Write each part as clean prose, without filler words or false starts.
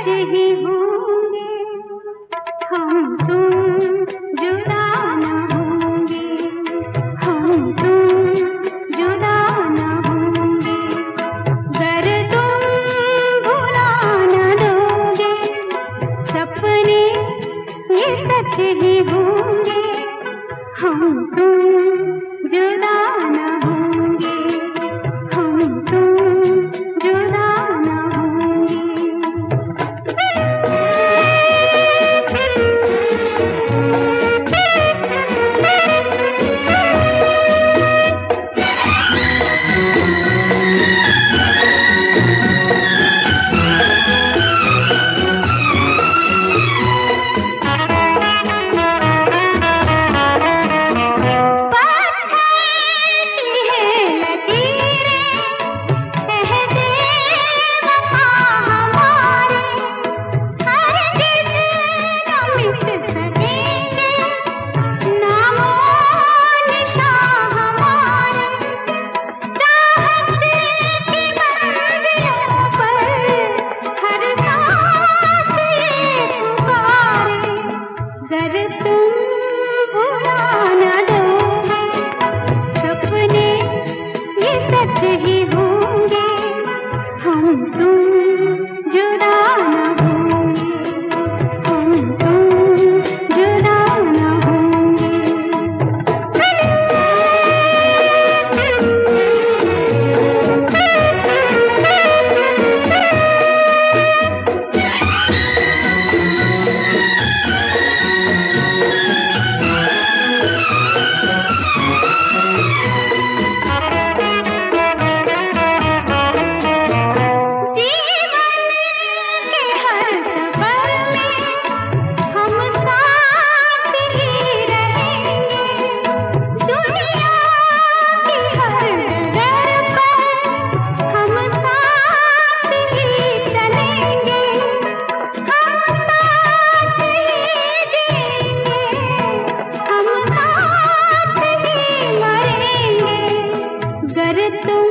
सच ही होंगे, हम तुम जुदा न होंगे, हम तुम जुदा न होंगे। गर तुम भुला न दोगे सपने ये सच ही होंगे, हम तुम जुदा न होंगे, हम तुम जुदा न होंगे। ही होंगे, हम तुम जुदा न होंगे, हम तुम जुदा न होंगे। गर तुम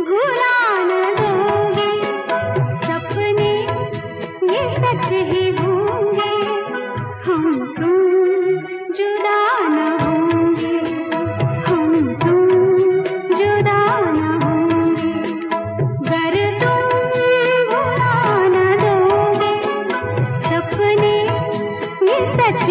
भुला न दोगे सपने ये सच ही होंगे, हम तुम जुदा न होंगे, हम तुम जुदा न होंगे। गर तुम भुला न दोगे सपने ये सच